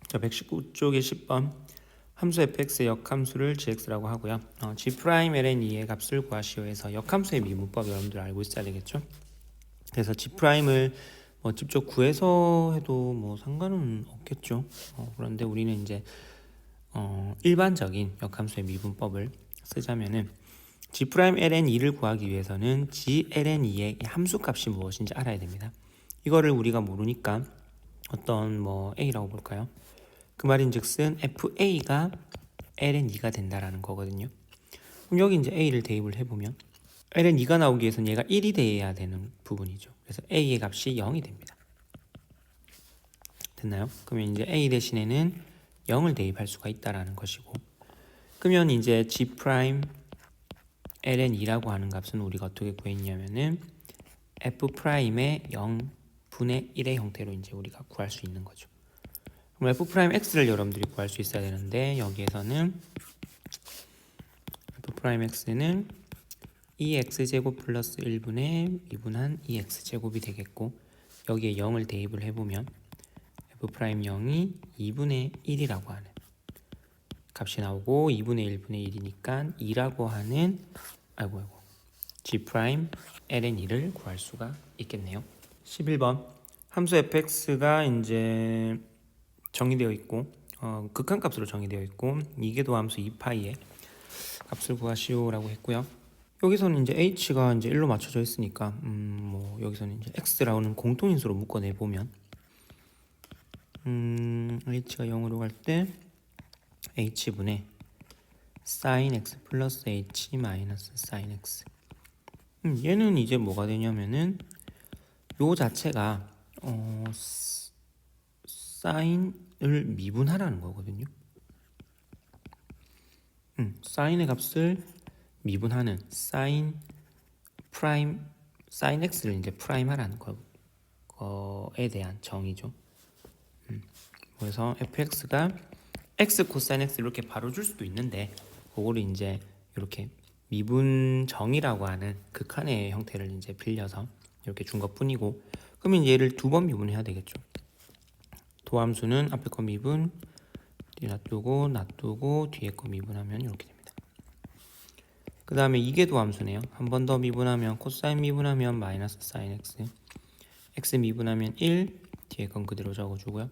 자, 119쪽의 10번 함수 fx의 역함수를 gx라고 하고요. g'ln의 값을 구하시오에서 역함수의 미분법 여러분들 알고 있어야 되겠죠. 그래서 g'을 뭐 직접 구해서 해도 뭐 상관은 없겠죠. 그런데 우리는 이제 일반적인 역함수의 미분법을 쓰자면은 g'ln2를 구하기 위해서는 gln2의 함수값이 무엇인지 알아야 됩니다. 이거를 우리가 모르니까 어떤 뭐 a라고 볼까요? 그 말인즉슨 fa가 ln2가 된다라는 거거든요. 그럼 여기 이제 a를 대입을 해보면 ln2가 나오기 위해서는 얘가 1이 돼야 되는 부분이죠. 그래서 a의 값이 0이 됩니다. 됐나요? 그러면 이제 a 대신에는 0을 대입할 수가 있다라는 것이고, 그러면 이제 g' ln2라고 하는 값은 우리가 어떻게 구했냐면은 f'의 0분의 1의 형태로 이제 우리가 구할 수 있는 거죠. 그럼 f'x를 여러분들이 구할 수 있어야 되는데, 여기에서는 f'x는 2x제곱 플러스 1분의 2분한 2x제곱이 되겠고, 여기에 0을 대입을 해보면 f'0이 2분의 1이라고 하는 값이 나오고, 2분의 1분의 1이니까 2라고 하는 g'ln2를 구할 수가 있겠네요. 11번 함수 fx가 이제 정의되어 있고 극한값으로 정의되어 있고, 이계도함수 2파이의 값을 구하시오라고 했고요. 여기서는 이제 h가 이제 1로 맞춰져 있으니까 뭐 여기서는 이제 x라는 공통인수로 묶어내 보면 h가 0으로 갈 때 h분의 sin x 플러스 h 마이너스 sin x. 얘는 이제 뭐가 되냐면은 요 자체가 사인을 미분하라는 거거든요. 사인의 값을 미분하는 사인 프라임 사인 x를 이제 프라임 하라는 거에 대한 정의죠. 그래서 fx가 x 코사인 x 이렇게 바로 줄 수도 있는데, 그거를 이제 이렇게 미분 정의라고 하는 극한의 형태를 이제 빌려서 이렇게 준 것뿐이고, 그러면 얘를 두 번 미분해야 되겠죠. 도함수는 앞에 거 미분 놔두고 뒤에 거 미분하면 이렇게 됩니다. 그 다음에 이게 도함수네요. 한 번 더 미분하면 코사인 미분하면 마이너스 사인 x, x 미분하면 1, 뒤에 건 그대로 적어주고요.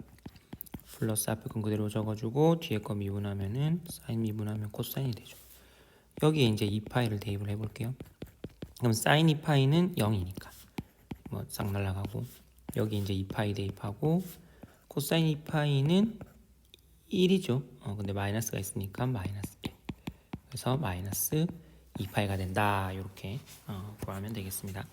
플러스 앞에 건 그대로 적어주고 뒤에 거 미분하면은 사인 미분하면 코사인이 되죠. 여기에 이제 2파이를 대입을 해볼게요. 그럼 사인 2파이는 0이니까 뭐 싹 날라가고, 여기 이제 2파이 대입하고 코사인 2파이는 1이죠. 근데 마이너스가 있으니까 마이너스 1. 그래서 마이너스 2파이가 된다. 이렇게 구하면 되겠습니다.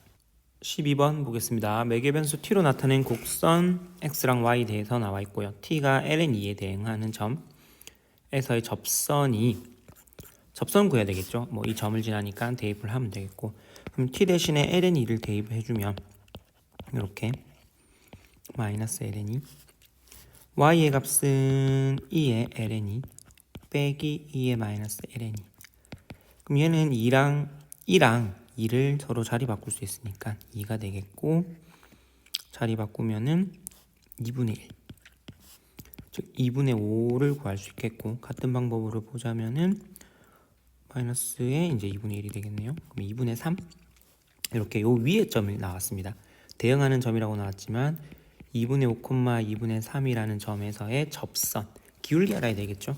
12번 보겠습니다. 매개변수 t로 나타낸 곡선 x랑 y에 대해서 나와 있고요. t가 ln2에 대응하는 점에서의 접선 구해야 되겠죠. 뭐 이 점을 지나니까 대입을 하면 되겠고, 그럼 t 대신에 ln2를 대입해주면 이렇게 마이너스 ln2, y의 값은 2의 ln2 빼기 2의 마이너스 ln2. 그럼 얘는 2랑 2를 서로 자리 바꿀 수 있으니까 2가 되겠고, 자리 바꾸면은 2분의 1, 즉 2분의 5를 구할 수 있겠고, 같은 방법으로 보자면은 마이너스에 이제 2분의 1이 되겠네요. 그럼 2분의 3, 이렇게 요 위에 점이 나왔습니다. 대응하는 점이라고 나왔지만 2분의 5, 2분의 3이라는 점에서의 접선, 기울기 알아야 되겠죠.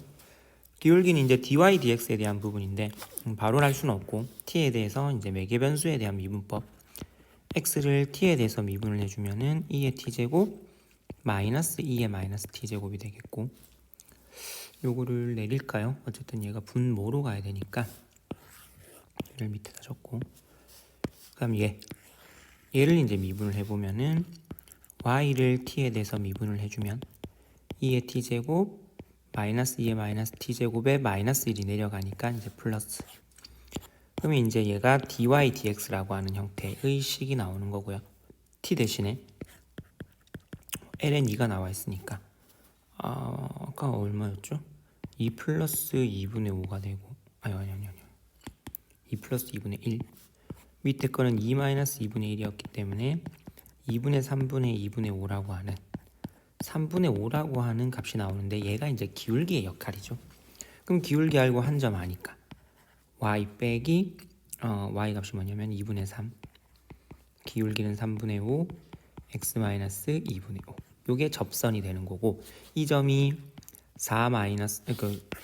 기울기는 이제 dy dx에 대한 부분인데 바로 알 수는 없고, t에 대해서 이제 매개변수에 대한 미분법, x를 t에 대해서 미분을 해주면은 2의 t제곱 마이너스 2의 마이너스 t제곱이 되겠고, 요거를 내릴까요? 어쨌든 얘가 분모로 가야 되니까 얘를 밑에다 적고, 그 다음 얘를 이제 미분을 해보면은 y를 t에 대해서 미분을 해주면 2의 t제곱 마이너스 2의 마이너스 t제곱에 마이너스 1이 내려가니까 이제 플러스. 그러면 이제 얘가 dy dx라고 하는 형태의 식이 나오는 거고요. t 대신에 ln2가 나와 있으니까 아까 얼마였죠? 2 플러스 2분의 5가 되고, 아니 2 플러스 2분의 1, 밑에 거는 2 마이너스 2분의 1이었기 때문에 2분의 3분의 2분의 5라고 하는 3분의 5라고 하는 값이 나오는데 얘가 이제 기울기의 역할이죠. 그럼 기울기 알고 한 점 아니까 y 빼기 y 값이 뭐냐면 2분의 3, 기울기는 3분의 5, x 마이너스 2분의 5. 요게 접선이 되는 거고, 이 점이 4 마이너스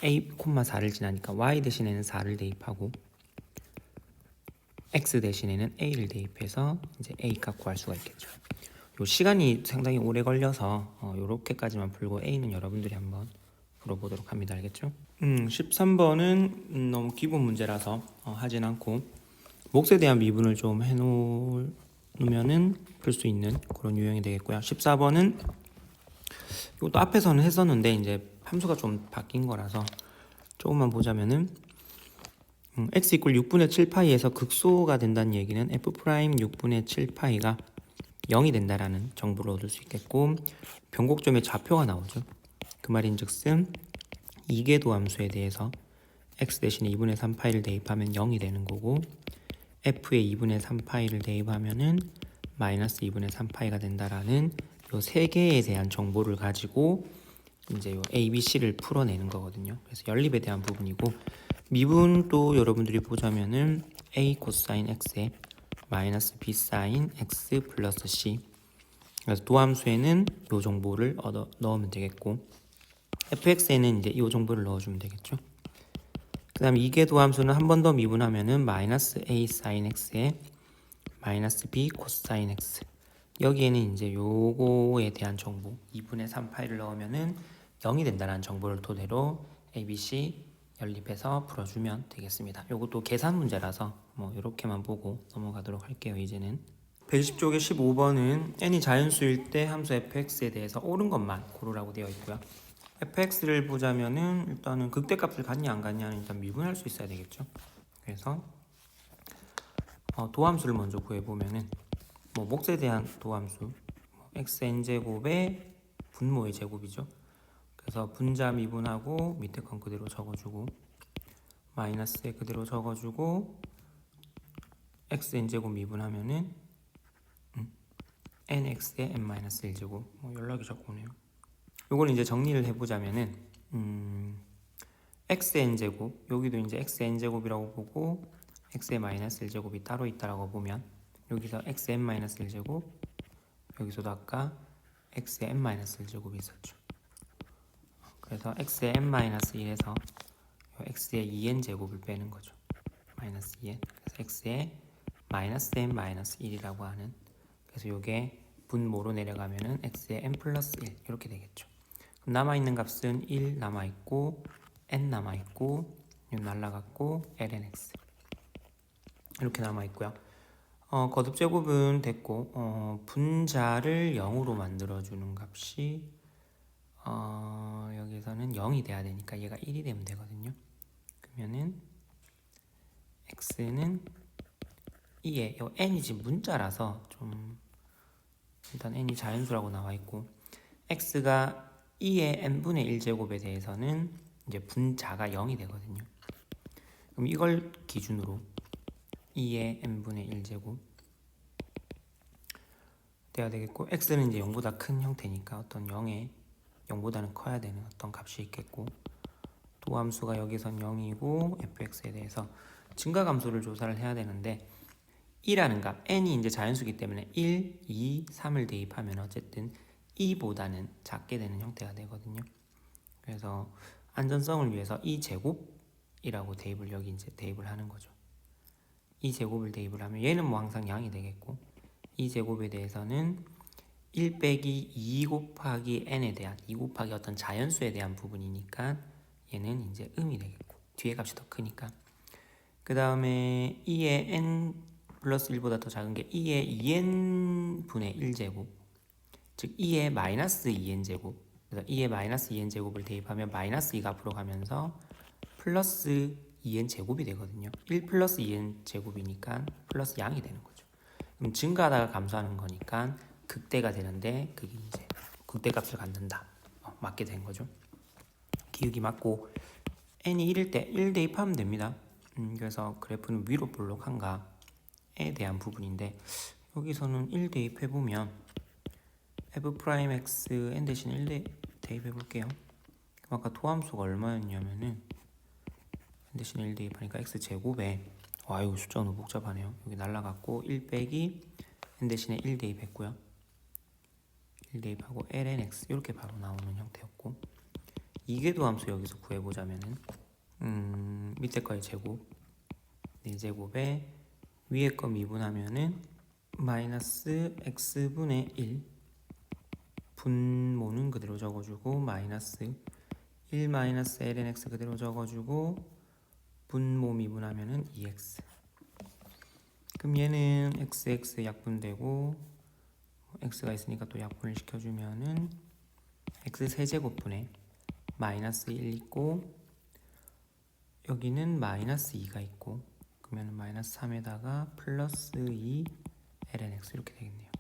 a, 4를 지나니까 y 대신에는 4를 대입하고 x 대신에는 a를 대입해서 이제 a 값 구할 수가 있겠죠. 요 시간이 상당히 오래 걸려서 요렇게까지만 풀고 a는 여러분들이 한번 풀어보도록 합니다. 알겠죠? 13번은 너무 기본 문제라서 하진 않고 몫에 대한 미분을 좀 해놓으면은 풀 수 있는 그런 유형이 되겠고요. 14번은 이것도 앞에서는 했었는데 이제 함수가 좀 바뀐 거라서 조금만 보자면은 x 이퀄 6분의 7파이에서 극소가 된다는 얘기는 f 프라임 6분의 7파이가 0이 된다라는 정보를 얻을 수 있겠고, 변곡점의 좌표가 나오죠. 그 말인즉슨 이계도 함수에 대해서 x 대신에 2분의 3파이를 대입하면 0이 되는 거고, f에 2분의 3파이를 대입하면은 마이너스 2분의 3파이가 된다라는 요 세 개에 대한 정보를 가지고 이제 요 A, B, C를 풀어내는 거거든요. 그래서 연립에 대한 부분이고, 미분도 여러분들이 보자면은 A 코사인 X에 마이너스 B 사인 X 플러스 C. 그래서 도함수에는 요 정보를 넣으면 되겠고, fx에는 이제 이 정보를 넣어주면 되겠죠. 그 다음에 이계 도함수는 한 번 더 미분하면은 마이너스 a 사인 x에 마이너스 b 코사인 x. 여기에는 이제 요거에 대한 정보 2분의 3파이를 넣으면은 0이 된다는 정보를 토대로 a, b, c 연립해서 풀어주면 되겠습니다. 요것도 계산 문제라서 뭐 이렇게만 보고 넘어가도록 할게요. 이제는 120쪽의 15번은 n이 자연수일 때 함수 fx에 대해서 옳은 것만 고르라고 되어 있고요. fx를 보자면은 일단은 극대값을 갖냐 안 갖냐는 일단 미분할 수 있어야 되겠죠. 그래서 도함수를 먼저 구해보면은 뭐 몫에 대한 도함수 xn 제곱의 분모의 제곱이죠. 그래서 분자 미분하고 밑에 건 그대로 적어주고 마이너스에 그대로 적어주고 xn 제곱 미분하면은 nx에 n-1제곱 연락이 자꾸 오네요. 요걸 이제 정리를 해보자면은 xn 제곱, 여기도 이제 xn 제곱이라고 보고 x의 마이너스 1제곱이 따로 있다라고 보면 여기서 xn 마이너스 1제곱, 여기서도 아까 x의 n 마이너스 1제곱이 있었죠. 그래서 x의 n 마이너스 1에서 x의 2n 제곱을 빼는 거죠. 마이너스 2n. 그래서 x의 마이너스 n 마이너스 1이라고 하는, 그래서 요게 분모로 내려가면은 x의 n 플러스 1 이렇게 되겠죠. 그럼 남아있는 값은 1 남아있고 n 남아있고 날라갔고 lnx 이렇게 남아있고요. 거듭 제곱은 됐고 분자를 0으로 만들어주는 값이 여기서는 0이 돼야 되니까 얘가 1이 되면 되거든요. 그러면은 x는 2에 n이 지금 문자라서 좀 일단 n이 자연수라고 나와있고, x가 2의 n분의 1제곱에 대해서는 이제 분자가 0이 되거든요. 그럼 이걸 기준으로 2의 n분의 1제곱 돼야 되겠고, x는 이제 0보다 큰 형태니까 어떤 0보다는 커야 되는 어떤 값이 있겠고, 도함수가 여기선 0이고 fx에 대해서 증가함수를 조사를 해야 되는데 2라는 값, n이 이제 자연수기 때문에 1, 2, 3을 대입하면 어쨌든 2보다는 작게 되는 형태가 되거든요. 그래서 안전성을 위해서 2제곱이라고 대입을 여기 이제 대입을 하는 거죠. 2제곱을 대입을 하면 얘는 뭐 항상 양이 되겠고, 2제곱에 대해서는 1 빼기 2 곱하기 n에 대한 2 곱하기 어떤 자연수에 대한 부분이니까 얘는 이제 음이 되겠고, 뒤에 값이 더 크니까. 그 다음에 2의 n 플러스 1보다 더 작은 게 2의 2n 분의 1제곱, 즉 2의 마이너스 2n 제곱. 그래서 2의 마이너스 2n 제곱을 대입하면 마이너스 2가 앞으로 가면서 플러스 2n 제곱이 되거든요. 1 플러스 2n 제곱이니까 플러스 양이 되는 거죠. 그럼 증가하다가 감소하는 거니까 극대가 되는데 그게 이제 극대값을 갖는다. 맞게 된 거죠. 기울기 맞고 n이 1일 때 1 대입하면 됩니다. 그래서 그래프는 위로 볼록한가에 대한 부분인데 여기서는 1 대입해보면 f 프라임 x n 대신 1 대입해 볼게요. 아까 도함수가 얼마였냐면은 n 대신 1 대입하니까 x 제곱에 와 이거 숫자가 너무 복잡하네요. 여기 날라갔고 1 빼기 n 대신에 1 대입했고요. 1 대입하고 ln x 이렇게 바로 나오는 형태였고 이게 도함수 여기서 구해보자면은 밑에 거의 제곱 4제곱에 위에 거 미분하면은 마이너스 x분의 1 분모는 그대로 적어주고 마이너스 1 마이너스 ln x 그대로 적어주고 분모 미분하면은 2x. 그럼 얘는 x 약분되고 x가 있으니까 또 약분을 시켜주면은 x 세제곱분에 마이너스 1 있고 여기는 마이너스 2가 있고 그러면 마이너스 3에다가 플러스 2 ln x 이렇게 되겠네요.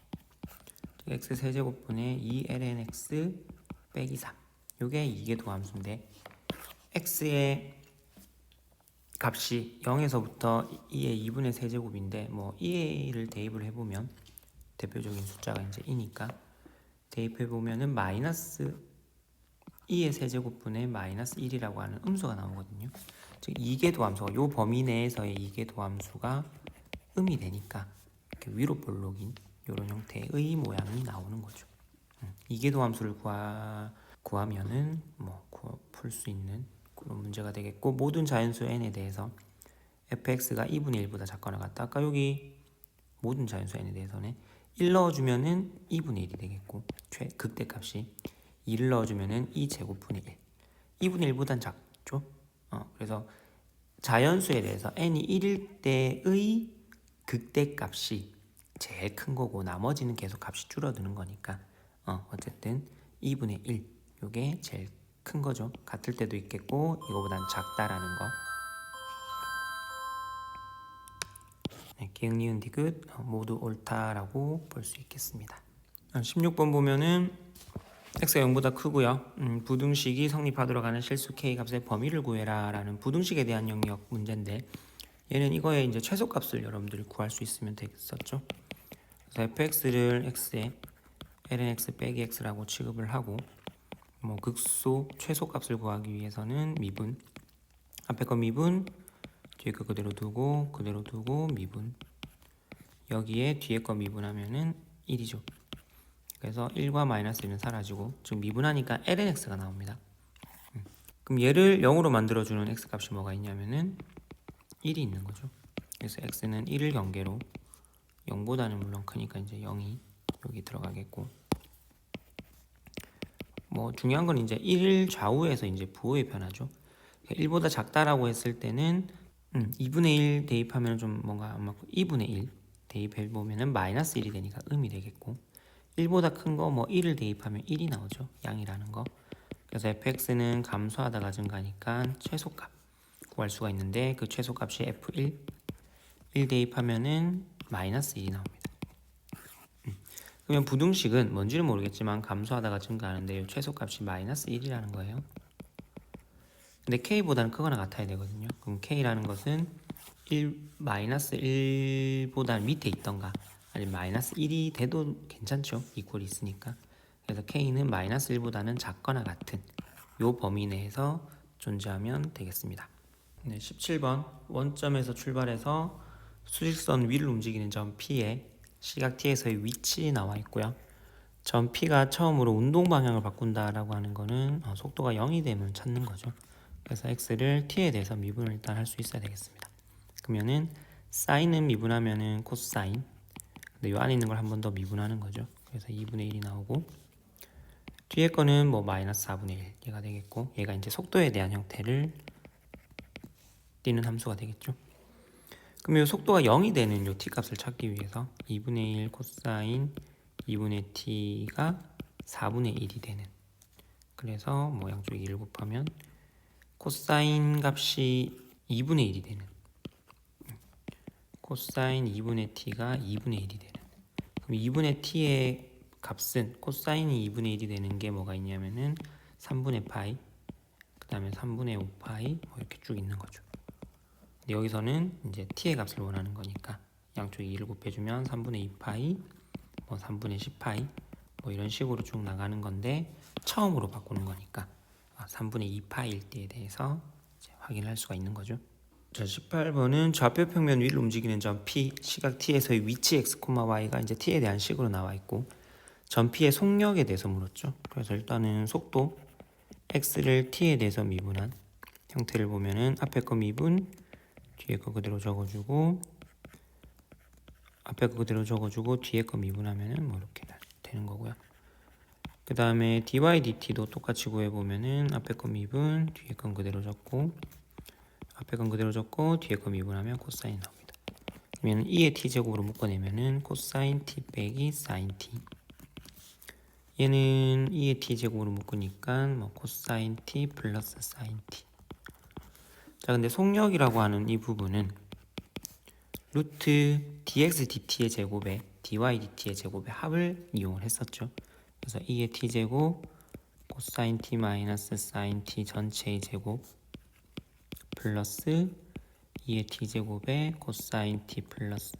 x 세제곱분의 2 ln x 빼기 3 요게 이게 도함수인데 x의 값이 0에서부터 2의 2분의 세제곱인데 뭐 2를 대입을 해보면 대표적인 숫자가 이제 2니까 대입해보면은 마이너스 2의 세제곱분의 마이너스 1이라고 하는 음수가 나오거든요. 즉 이계도함수가 요 범위 내에서의 이계도함수가 음이 되니까 이렇게 위로 볼록인 이런 형태의 모양이 나오는 거죠. 이계도함수를 구하면은 뭐 풀 수 있는 그런 문제가 되겠고 모든 자연수 n에 대해서 fx가 2분의 1보다 작거나 같다. 아까 여기 모든 자연수 n에 대해서는 1 넣어주면은 2분의 1이 되겠고 극대값이 2를 넣어주면은 2제곱분의 1 2분의 1보단 작죠. 그래서 자연수에 대해서 n이 1일 때의 극대값이 제일 큰 거고 나머지는 계속 값이 줄어드는 거니까 어쨌든 2분의 1 요게 제일 큰 거죠. 같을 때도 있겠고 이거보단 작다라는 거. 네, 기억, 니은, 디귿 모두 옳다라고 볼 수 있겠습니다. 16번 보면은 x가 0보다 크고요. 부등식이 성립하도록 하는 실수 k 값의 범위를 구해라 라는 부등식에 대한 영역 문제인데 얘는 이거의 이제 최소값을 여러분들이 구할 수 있으면 되겠었죠. 그래서 fx를 x에 ln x 빼기 x라고 취급을 하고 뭐 극소 최소값을 구하기 위해서는 미분 앞에 거 미분 뒤에 거 그대로 두고 미분 여기에 뒤에 거 미분하면은 1이죠. 그래서 1과 마이너스 1은 사라지고 즉 미분하니까 ln x가 나옵니다. 그럼 얘를 0으로 만들어주는 x값이 뭐가 있냐면은 1이 있는 거죠. 그래서 x는 1을 경계로 0보다는 물론 크니까 이제 0이 여기 들어가겠고 뭐 중요한 건 이제 1 좌우에서 이제 부호의 변화죠. 1보다 작다라고 했을 때는 2분의 1 대입하면 좀 뭔가 안 맞고 2분의 1 대입해보면은 마이너스 1이 되니까 음이 되겠고 1보다 큰 거 뭐 1을 대입하면 1이 나오죠. 양이라는 거. 그래서 fx는 감소하다가 증가하니까 최소값 구할 수가 있는데 그 최소값이 f1 1 대입하면은 마이너스 1이 나옵니다. 그러면 부등식은 뭔지는 모르겠지만 감소하다가 증가하는데 이 최소값이 마이너스 1이라는 거예요. 근데 k보다는 크거나 같아야 되거든요. 그럼 k라는 것은 1 마이너스 1보다 밑에 있던가 아니면 마이너스 1이 돼도 괜찮죠. 이퀄이 있으니까. 그래서 k는 마이너스 1보다는 작거나 같은 요 범위 내에서 존재하면 되겠습니다. 네, 17번 원점에서 출발해서 수직선 위를 움직이는 점 P에 시각 T에서의 위치 나와 있고요. 점 P가 처음으로 운동 방향을 바꾼다라고 하는 거는 속도가 0이 되면 찾는 거죠. 그래서 X를 T에 대해서 미분을 일단 할 수 있어야 되겠습니다. 그러면은 사인은 미분하면은 코사인 근데 이 안에 있는 걸 한 번 더 미분하는 거죠. 그래서 2분의 1이 나오고 뒤에 거는 뭐 마이너스 4분의 1 얘가 되겠고 얘가 이제 속도에 대한 형태를 띄는 함수가 되겠죠. 그럼 이 속도가 0이 되는 이 t 값을 찾기 위해서 2분의 1 코사인 2분의 t가 4분의 1이 되는 그래서 뭐 양쪽에 1 곱하면 코사인 값이 2분의 1이 되는 코사인 2분의 t가 2분의 1이 되는 그럼 2분의 t의 값은 코사인이 2분의 1이 되는 게 뭐가 있냐면은 3분의 파이 그 다음에 3분의 5 파이 뭐 이렇게 쭉 있는 거죠. 근데 여기서는 이제 t의 값을 원하는 거니까 양쪽에 2를 곱해주면 3분의 2 파이 뭐 3분의 10 파이 뭐 이런 식으로 쭉 나가는 건데 처음으로 바꾸는 거니까 3분의 2 파일 때에 대해서 이제 확인할 수가 있는 거죠. 자, 18번은 좌표 평면 위를 움직이는 점 P, 시각 T에서의 위치 X, Y가 이제 T에 대한 식으로 나와 있고 점 P의 속력에 대해서 물었죠. 그래서 일단은 속도 X를 T에 대해서 미분한 형태를 보면은 앞에 거 미분, 뒤에 거 그대로 적어주고 앞에 거 그대로 적어주고 뒤에 거 미분하면은 뭐 이렇게 되는 거고요. 그 다음에 dy dt도 똑같이 구해보면은 앞에 거 미분, 뒤에 건 그대로 적고 앞에 건 그대로 적고 뒤에 거 미분하면 코사인 나옵니다. 그러면 2의 t제곱으로 묶어내면은 코사인 t 빼기 사인 t. 얘는 2의 t제곱으로 묶으니까 뭐 코사인 t 플러스 사인 t. 자, 근데 속력이라고 하는 이 부분은 루트 dx dt의 제곱에 dy dt의 제곱의 합을 이용을 했었죠. 그래서 2의 t제곱 코사인 t 마이너스 사인 t 전체의 제곱 플러스 2의 t제곱에 코사인 t 플러스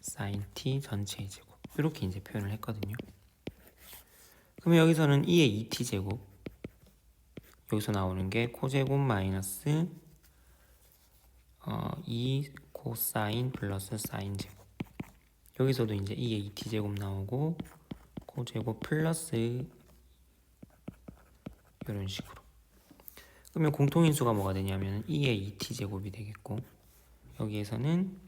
사인 t 전체의 제곱 이렇게 이제 표현을 했거든요. 그러면 여기서는 2의 2t제곱 여기서 나오는 게 코제곱 마이너스 2 코사인 플러스 사인 제곱 여기서도 이제 2의 2t제곱 나오고 코제곱 플러스 이런 식으로. 그러면 공통인수가 뭐가 되냐면 2의 2t제곱이 되겠고 여기에서는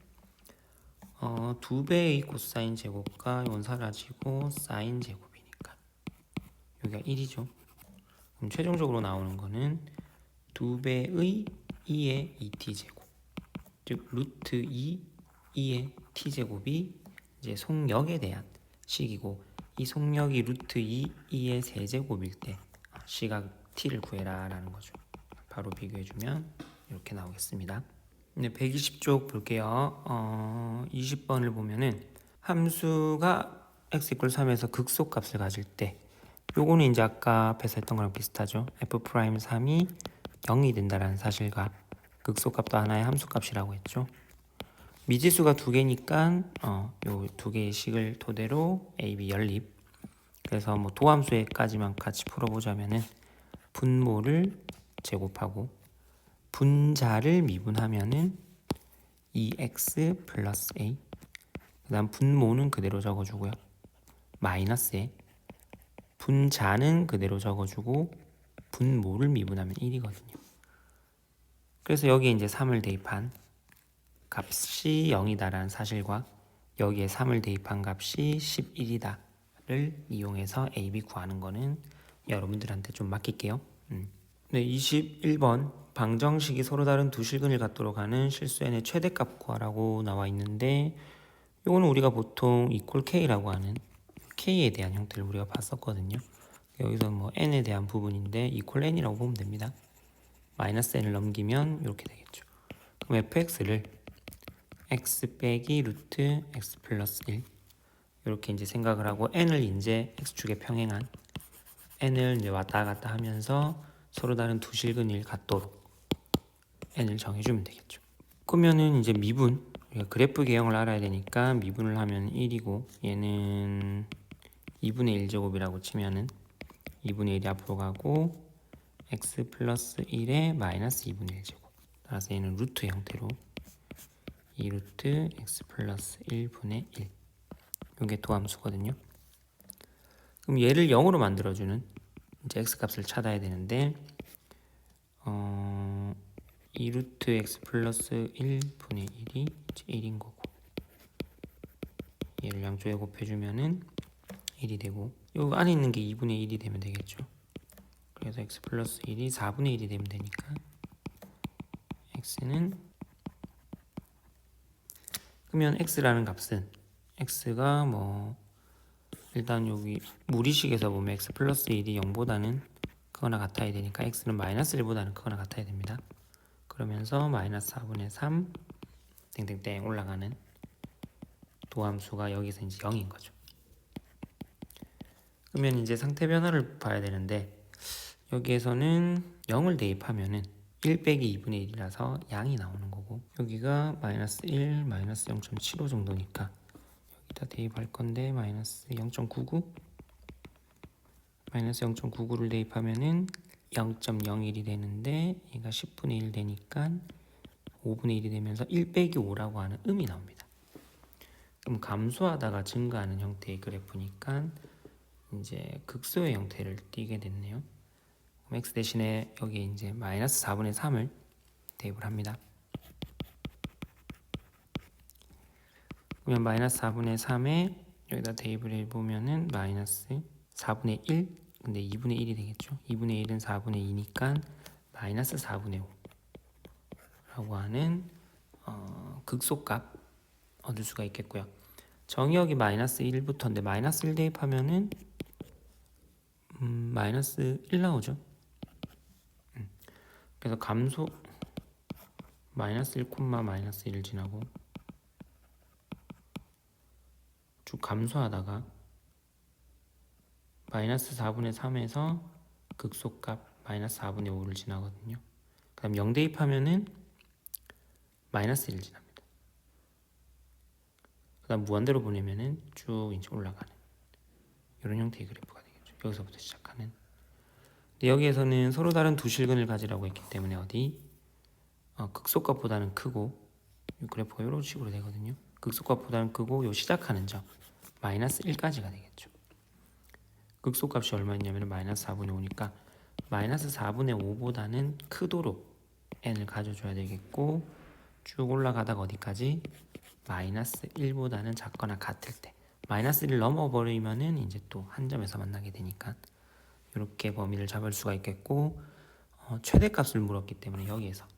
2배의 코사인 제곱과 이건 사라지고 사인 제곱이니까 여기가 1이죠. 그럼 최종적으로 나오는 거는 2배의 2의 2t제곱 즉 루트 2의 t제곱이 이제 속력에 대한 식이고 이 속력이 루트 2의 세제곱일 때 시각 t를 구해라 라는 거죠. 바로 비교해주면 이렇게 나오겠습니다. 네, 120쪽 볼게요. 20번을 보면은 함수가 x = 3에서 극소값을 가질 때 요거는 이제 아까 앞에서 했던 거랑 비슷하죠. f'3이 0이 된다라는 사실과 극소값도 하나의 함수값이라고 했죠. 미지수가 두 개니까 요 두 개의 식을 토대로 a, b 연립. 그래서 뭐 도함수에까지만 같이 풀어보자면은 분모를 제곱하고 분자를 미분하면은 2x 플러스 a. 그 다음 분모는 그대로 적어주고요. 마이너스에 분자는 그대로 적어주고 분모를 미분하면 1이거든요. 그래서 여기에 이제 3을 대입한 값이 0이다라는 사실과 여기에 3을 대입한 값이 11이다를 이용해서 a, b 구하는 거는 여러분들한테 좀 맡길게요. 네, 21번 방정식이 서로 다른 두 실근을 갖도록 하는 실수 n의 최대값 구하라고 나와 있는데 이거는 우리가 보통 equal k라고 하는 k에 대한 형태를 우리가 봤었거든요. 여기서 뭐 n에 대한 부분인데 equal n이라고 보면 됩니다. 마이너스 n을 넘기면 이렇게 되겠죠. 그럼 fx를 x 빼기 루트 x 플러스 1 이렇게 이제 생각을 하고 n을 이제 x축에 평행한 n을 이제 왔다 갔다 하면서 서로 다른 두 실근일 같도록 n을 정해주면 되겠죠. 그러면은 이제 미분 그래프 개형을 알아야 되니까 미분을 하면 1이고 얘는 2분의 1제곱이라고 치면은 2분의 1이 앞으로 가고 x 플러스 1에 마이너스 2분의 1제곱 따라서 얘는 루트 형태로 2루트 x 플러스 1분의 1 이게 도함수거든요. 그럼 얘를 0으로 만들어주는 이제 x 값을 찾아야 되는데 2루트 x 플러스 1분의 1이 1인 거고 얘를 양쪽에 곱해주면은 1이 되고 요 안에 있는 게 2분의 1이 되면 되겠죠. 그래서 x 플러스 1이 4분의 1이 되면 되니까 x는 그러면 x라는 값은 x가 뭐 일단 여기 무리식에서 보면 x 플러스 1이 0보다는 크거나 같아야 되니까 x는 마이너스 1보다는 크거나 같아야 됩니다. 그러면서 마이너스 4분의 3 땡땡땡 올라가는 도함수가 여기서 이제 0인 거죠. 그러면 이제 상태 변화를 봐야 되는데 여기에서는 0을 대입하면은 1 빼기 2분의 1이라서 양이 나오는 거고 여기가 마이너스 1, 마이너스 0.75 정도니까 여기다 대입할 건데 마이너스 0.99 마이너스 0.99를 대입하면은 0.01이 되는데 얘가 10분의 1 되니까 5분의 1이 되면서 1 빼기 5라고 하는 음이 나옵니다. 그럼 감소하다가 증가하는 형태의 그래프니까 이제 극소의 형태를 띠게 됐네요. x 대신에 여기 이제 마이너스 4분의 3을 대입을 합니다. 그러면 마이너스 4분의 3에 여기다 대입을 해보면은 마이너스 4분의 1, 근데 2분의 1이 되겠죠. 2분의 1은 4분의 2니까 마이너스 4분의 5라고 하는 극소값 얻을 수가 있겠고요. 정의역이 마이너스 1부터인데 마이너스 1 대입하면은 마이너스 1 나오죠. 그래서 감소 마이너스 1, 마이너스 1 지나고 쭉 감소하다가 마이너스 4분의 3에서 극소값 마이너스 4분의 5를 지나거든요. 그 다음 0 대입하면은 마이너스 1 지납니다. 그 다음 무한대로 보내면은 쭉 이제 올라가는 이런 형태의 그래프가 되겠죠. 여기서부터 시작하는. 근데 여기에서는 서로 다른 두 실근을 가지라고 했기 때문에 어디 극소값보다는 크고 이 그래프가 이런 식으로 되거든요. 극소값보다는 크고 요 시작하는 점 마이너스 1까지가 되겠죠. 극소값이 얼마였냐면 마이너스 4분의 5니까 마이너스 4분의 5보다는 크도록 n을 가져줘야 되겠고 쭉 올라가다가 어디까지? 마이너스 1보다는 작거나 같을 때 마이너스 1을 넘어버리면은 이제 또 한 점에서 만나게 되니까 이렇게 범위를 잡을 수가 있겠고 최대값을 물었기 때문에 여기에서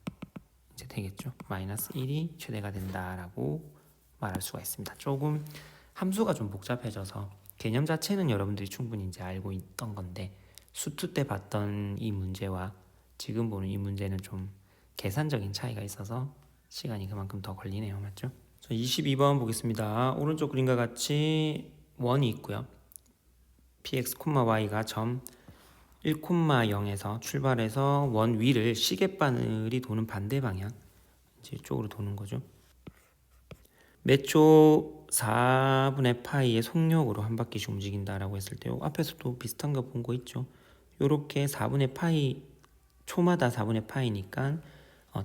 이제 되겠죠. 마이너스 1이 최대가 된다라고 말할 수가 있습니다. 조금 함수가 좀 복잡해져서 개념 자체는 여러분들이 충분히 이제 알고 있던 건데 수투 때 봤던 이 문제와 지금 보는 이 문제는 좀 계산적인 차이가 있어서 시간이 그만큼 더 걸리네요. 맞죠? 22번 보겠습니다. 오른쪽 그림과 같이 원이 있고요. px, y가 점 1,0에서 출발해서 원 위를 시계바늘이 도는 반대 방향 이쪽으로 도는 거죠. 몇 초 4분의 파이의 속력으로 한 바퀴씩 움직인다라고 했을 때 앞에서도 비슷한 거 본 거 있죠. 요렇게 4분의 파이 초마다 4분의 파이니까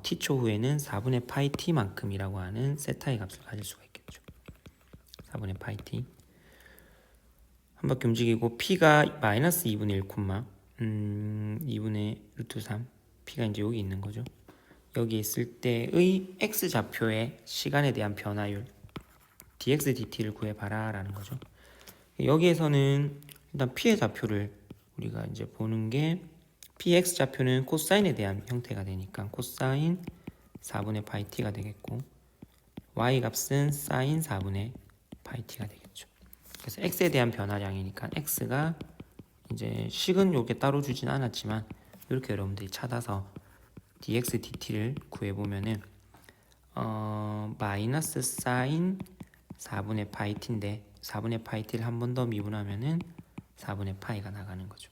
t초 후에는 4분의 파이 t만큼이라고 하는 세타의 값을 가질 수가 있겠죠. 4분의 파이 t 한 바퀴 움직이고 p가 마이너스 2분의 1, 2분의 루트 3 p가 이제 여기 있는 거죠. 여기 있을 때의 x좌표의 시간에 대한 변화율 dx dt를 구해봐라 라는 거죠. 여기에서는 일단 p의 좌표를 우리가 이제 보는 게 px 좌표는 코사인에 대한 형태가 되니까 코사인 4분의 파이 t가 되겠고 y 값은 사인 4분의 파이 t가 되겠죠. 그래서 x에 대한 변화량이니까 x가 이제 식은 요게 따로 주진 않았지만 이렇게 여러분들이 찾아서 dx dt를 구해보면은 마이너스 사인 4분의 파이 t인데 4분의 파이 t를 한 번 더 미분하면은 4분의 파이가 나가는 거죠.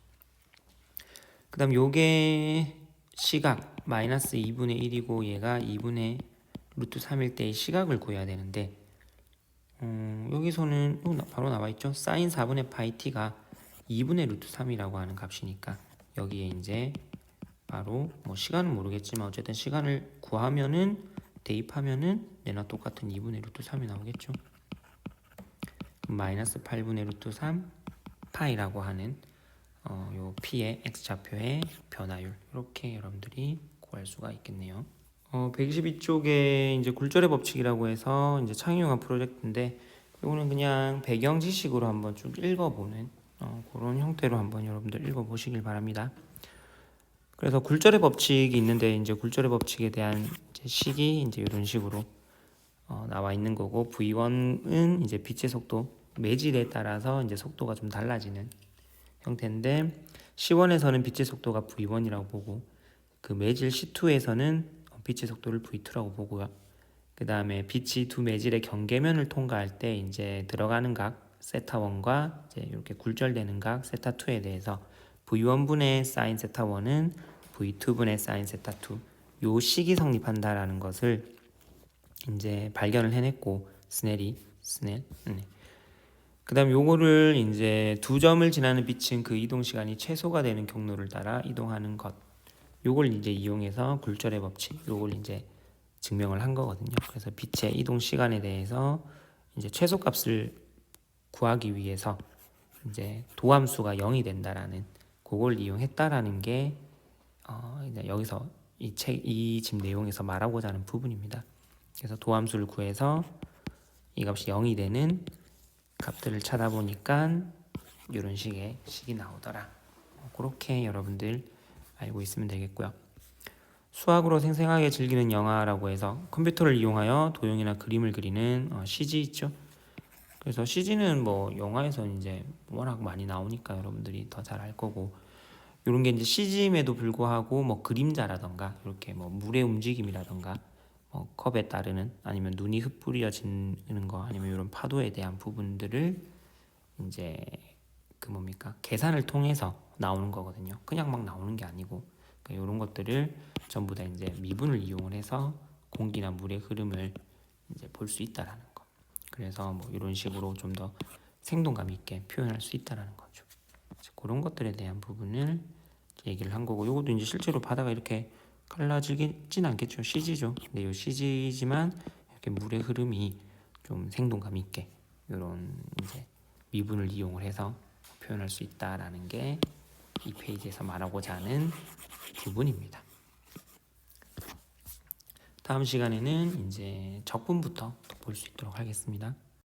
그 다음 요게 시각 마이너스 2분의 1이고 얘가 2분의 루트 3일 때의 시각을 구해야 되는데 여기서는 바로 나와있죠. 사인 4분의 파이 t가 2분의 루트 3이라고 하는 값이니까 여기에 이제 바로 뭐 시간은 모르겠지만 어쨌든 시간을 구하면은 대입하면은 얘나 똑같은 2분의 루트 3이 나오겠죠. 마이너스 8분의 루트 3 파이라고 하는 요 p의 x좌표의 변화율 이렇게 여러분들이 구할 수가 있겠네요. 122쪽에 이제 굴절의 법칙이라고 해서 이제 창의용한 프로젝트인데 이거는 그냥 배경 지식으로 한번 쭉 읽어보는 그런 형태로 한번 여러분들 읽어보시길 바랍니다. 그래서 굴절의 법칙이 있는데 이제 굴절의 법칙에 대한 이제 식이 이제 이런 식으로 나와 있는 거고 v1은 이제 빛의 속도 매질에 따라서 이제 속도가 좀 달라지는 형태인데 C1에서는 빛의 속도가 v1이라고 보고 그 매질 C2에서는 빛의 속도를 v2라고 보고요. 그 다음에 빛이 두 매질의 경계면을 통과할 때 이제 들어가는 각 세타1과 이제 이렇게 굴절되는 각 세타2에 대해서 v1분의 사인 세타1은 v2분의 사인 세타2 요 식이 성립한다라는 것을 이제 발견을 해냈고 스넬 그다음 요거를 이제 두 점을 지나는 빛은 그 이동 시간이 최소가 되는 경로를 따라 이동하는 것. 요걸 이제 이용해서 굴절의 법칙, 요걸 이제 증명을 한 거거든요. 그래서 빛의 이동 시간에 대해서 이제 최소값을 구하기 위해서 이제 도함수가 0이 된다라는 그걸 이용했다라는 게 이제 여기서 이 집 내용에서 말하고자 하는 부분입니다. 그래서 도함수를 구해서 이 값이 0이 되는 값들을 찾아보니까 이런 식의 식이 나오더라. 그렇게 여러분들 알고 있으면 되겠고요. 수학으로 생생하게 즐기는 영화라고 해서 컴퓨터를 이용하여 도형이나 그림을 그리는 CG 있죠. 그래서 CG는 뭐 영화에서 이제 워낙 많이 나오니까 여러분들이 더 잘 알 거고, 이런 게 이제 CG임에도 불구하고 뭐 그림자라던가 이렇게 뭐 물의 움직임이라던가 뭐 컵에 따르는 아니면 눈이 흩뿌려지는 거 아니면 이런 파도에 대한 부분들을 이제 그 뭡니까 계산을 통해서 나오는 거거든요. 그냥 막 나오는 게 아니고, 그러니까 이런 것들을 전부 다 이제 미분을 이용을 해서 공기나 물의 흐름을 이제 볼 수 있다라는 거. 그래서 뭐 이런 식으로 좀 더 생동감 있게 표현할 수 있다라는 거죠. 그런 것들에 대한 부분을 얘기를 한 거고, 이것도 이제 실제로 바다가 이렇게 갈라지진 않겠죠. CG죠. 근데 이 CG지만 이렇게 물의 흐름이 좀 생동감 있게 이런 이제 미분을 이용을 해서 표현할 수 있다라는 게 이 페이지에서 말하고자 하는 부분입니다. 다음 시간에는 이제 적분부터 볼 수 있도록 하겠습니다.